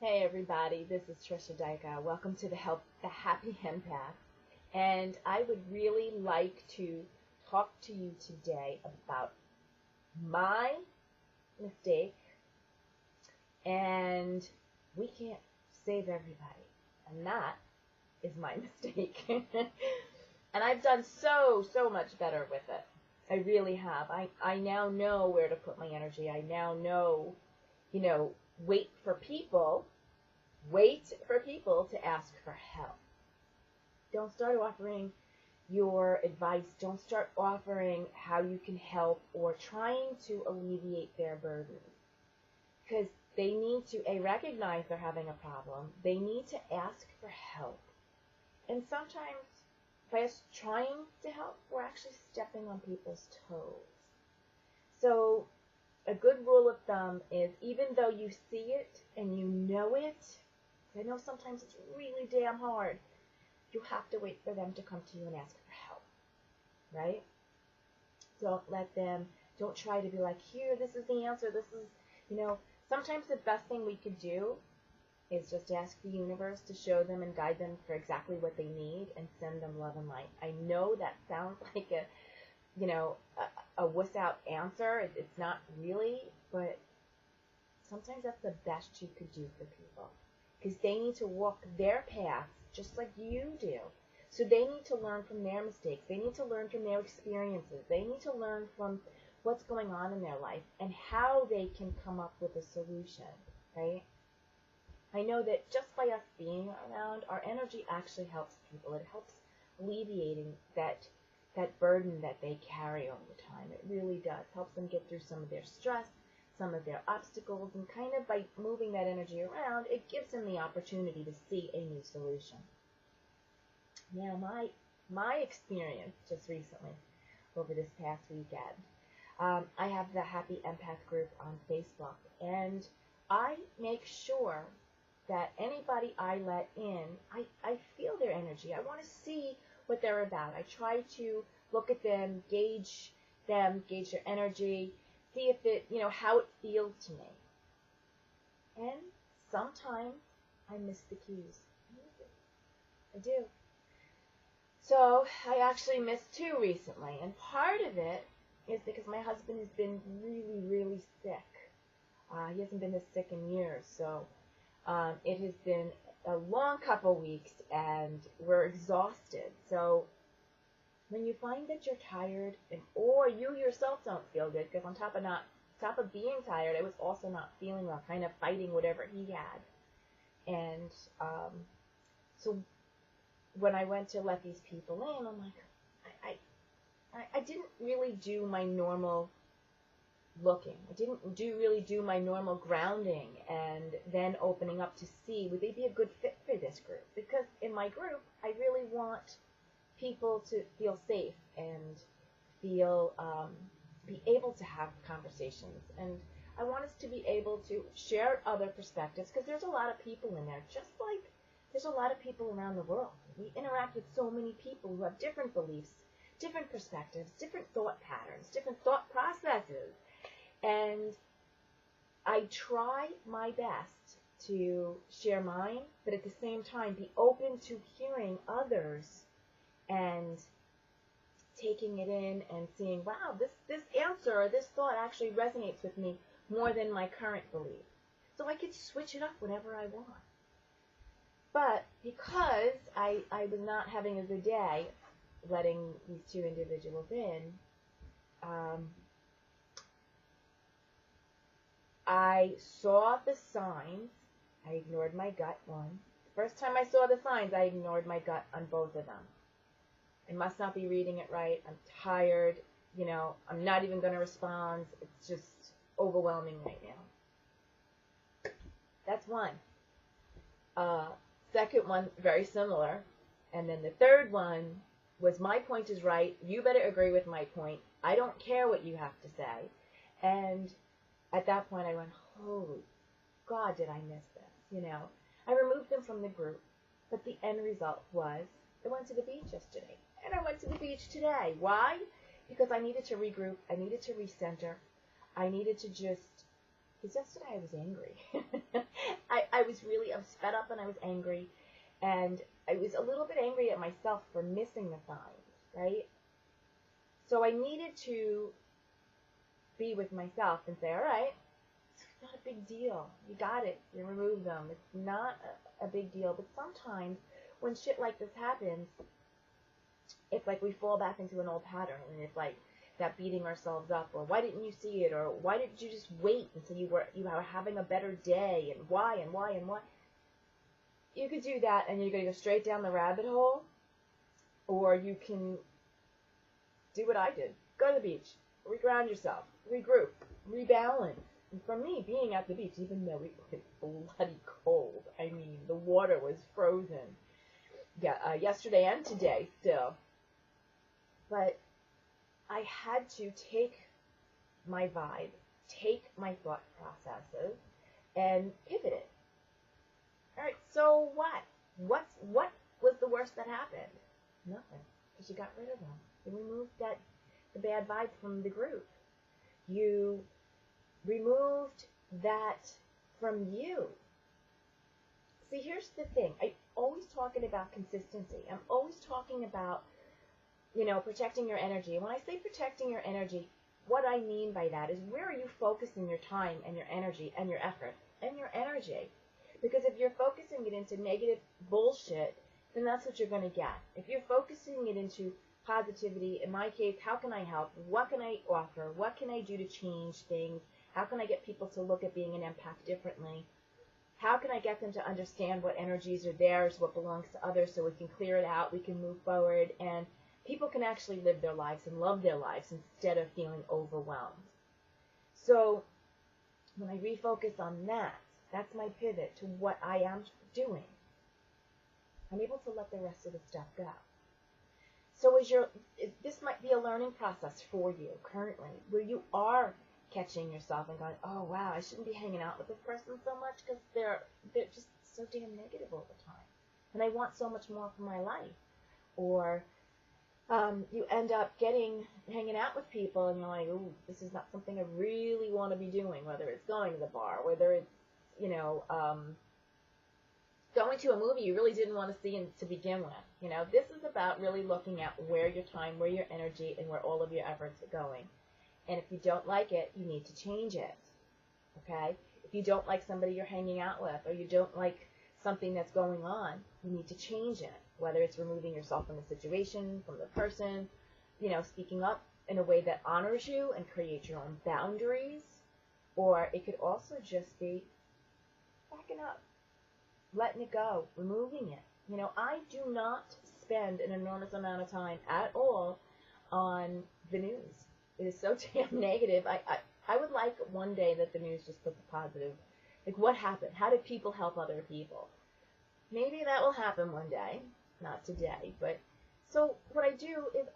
Hey everybody, this is Trisha Dyka. Welcome to the Happy Empath. And I would really like to talk to you today about my mistake, and we can't save everybody. And that is my mistake. And I've done so much better with it. I really have. I now know where to put my energy. I now know, wait for people to ask for help. Don't start offering your advice. Don't start offering how you can help or trying to alleviate their burdens. Because they need to, recognize they're having a problem. They need to ask for help. And sometimes, by us trying to help, we're actually stepping on people's toes. So, a good rule of thumb is even though you see it and you know it, I know sometimes it's really damn hard, you have to wait for them to come to you and ask for help, right? Don't try to be like, here, this is the answer, sometimes the best thing we could do is just ask the universe to show them and guide them for exactly what they need and send them love and light. I know that sounds like a wuss out answer. It's not really, but sometimes that's the best you could do for people. Because they need to walk their paths just like you do. So they need to learn from their mistakes. They need to learn from their experiences. They need to learn from what's going on in their life and how they can come up with a solution, right? I know that just by us being around, our energy actually helps people. It helps alleviating that burden that they carry all the time. It really does. Helps them get through some of their stress, some of their obstacles, and kind of by moving that energy around, it gives them the opportunity to see a new solution. Now, my experience just recently, over this past weekend, I have the Happy Empath group on Facebook, and I make sure that anybody I let in, I feel their energy. I want to see what they're about. I try to look at them, gauge their energy, see if it, how it feels to me. And sometimes I miss the cues. I do. So I actually missed two recently, and part of it is because my husband has been really sick. He hasn't been this sick in years, so it has been a long couple weeks, and we're exhausted. So when you find that you're tired, or you yourself don't feel good, because on top of being tired, I was also not feeling well, kind of fighting whatever he had. And so when I went to let these people in, I'm like, I didn't really do my normal looking. I didn't really do my normal grounding and then opening up to see, would they be a good fit for this group? Because in my group, I really want people to feel safe and feel, be able to have conversations. And I want us to be able to share other perspectives, because there's a lot of people in there, just like there's a lot of people around the world. We interact with so many people who have different beliefs, different perspectives, different thought patterns, different thought processes. And I try my best to share mine, but at the same time be open to hearing others and taking it in and seeing, wow, this answer or this thought actually resonates with me more than my current belief. So I could switch it up whenever I want. But because I was not having a good day letting these two individuals in, I saw the signs. I ignored my gut one. The first time I saw the signs, I ignored my gut on both of them. I must not be reading it right. I'm tired. I'm not even going to respond. It's just overwhelming right now. That's one. Second one, very similar. And then the third one was, my point is right. You better agree with my point. I don't care what you have to say. And at that point, I went, holy God, did I miss this? I removed them from the group, but the end result was I went to the beach yesterday, and I went to the beach today. Why? Because I needed to regroup. I needed to recenter. I needed to just, because yesterday I was angry. I was really fed up and I was angry. And I was a little bit angry at myself for missing the signs, right? So I needed to be with myself and say, all right, it's not a big deal. You got it. You remove them. It's not a big deal. But sometimes when shit like this happens, it's like we fall back into an old pattern. And it's like that beating ourselves up, or why didn't you see it, or why didn't you just wait until you were having a better day, and why. You could do that, and you're going to go straight down the rabbit hole, or you can do what I did. Go to the beach, reground yourself, regroup, rebalance. And for me, being at the beach, even though it was bloody cold, I mean, the water was frozen. Yeah, yesterday and today still. But I had to take my vibe, take my thought processes, and pivot it. All right, so what? What was the worst that happened? Nothing, because you got rid of them. You removed the bad vibes from the group. You removed that from you. See, here's the thing. I'm always talking about consistency. I'm always talking about, protecting your energy. And when I say protecting your energy, what I mean by that is, where are you focusing your time and your energy and your effort and your energy? Because if you're focusing it into negative bullshit, then that's what you're going to get. If you're focusing it into positivity, in my case, how can I help? What can I offer? What can I do to change things? How can I get people to look at being an empath differently? How can I get them to understand what energies are theirs, what belongs to others, so we can clear it out, we can move forward, and people can actually live their lives and love their lives instead of feeling overwhelmed. So when I refocus on that, that's my pivot to what I am doing. I'm able to let the rest of the stuff go. So this might be a learning process for you currently, where you are catching yourself and going, oh wow, I shouldn't be hanging out with this person so much because they're just so damn negative all the time, and I want so much more from my life. Or you end up hanging out with people and you're like, ooh, this is not something I really want to be doing, whether it's going to the bar, whether it's going to a movie you really didn't want to see to begin with. This is about really looking at where your time, where your energy, and where all of your efforts are going. And if you don't like it, you need to change it. Okay? If you don't like somebody you're hanging out with, or you don't like something that's going on, you need to change it. Whether it's removing yourself from the situation, from the person, speaking up in a way that honors you and creates your own boundaries. Or it could also just be backing up, letting it go, removing it. I do not spend an enormous amount of time at all on the news. It is so damn negative. I would like one day that the news just put the positive. Like, what happened? How did people help other people? Maybe that will happen one day. Not today. But so what I do is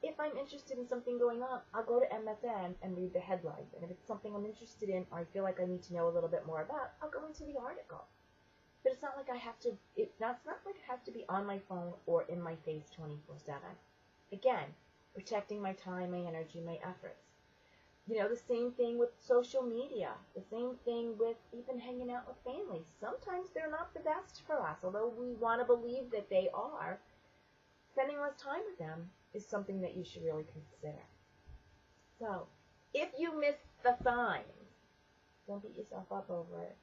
if I'm interested in something going on, I'll go to MSN and read the headlines. And if it's something I'm interested in, or I feel like I need to know a little bit more about, I'll go into the article. But it's not like I have to. It's not like I have to be on my phone or in my face 24/7. Again, protecting my time, my energy, my efforts. The same thing with social media. The same thing with even hanging out with family. Sometimes they're not the best for us, although we want to believe that they are. Spending less time with them is something that you should really consider. So, if you miss the signs, don't beat yourself up over it.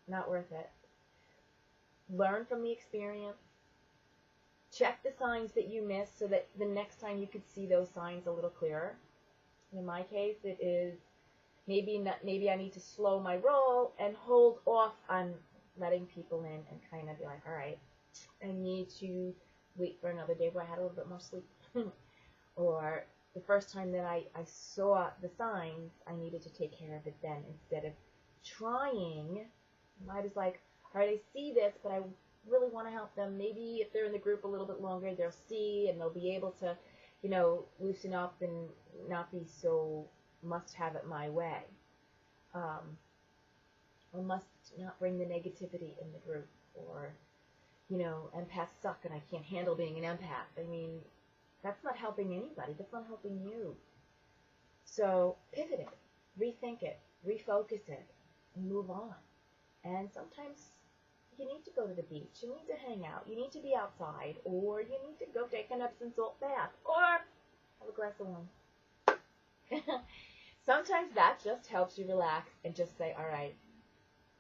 Not worth it. Learn from the experience. Check the signs that you missed so that the next time you could see those signs a little clearer. In my case, it is maybe I need to slow my roll and hold off on letting people in and kind of be like, all right, I need to wait for another day where I had a little bit more sleep. Or the first time that I saw the signs, I needed to take care of it then instead of trying. I was like, all right, I see this, but I really want to help them. Maybe if they're in the group a little bit longer, they'll see and they'll be able to, loosen up and not be so must have it my way. Or must not bring the negativity in the group. Or, empaths suck and I can't handle being an empath. I mean, that's not helping anybody. That's not helping you. So pivot it, rethink it, refocus it, and move on. And sometimes you need to go to the beach, you need to hang out, you need to be outside, or you need to go take an Epsom salt bath, or have a glass of wine. Sometimes that just helps you relax and just say, all right,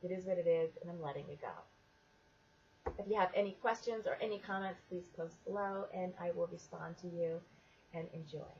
it is what it is, and I'm letting it go. If you have any questions or any comments, please post below, and I will respond to you, and enjoy.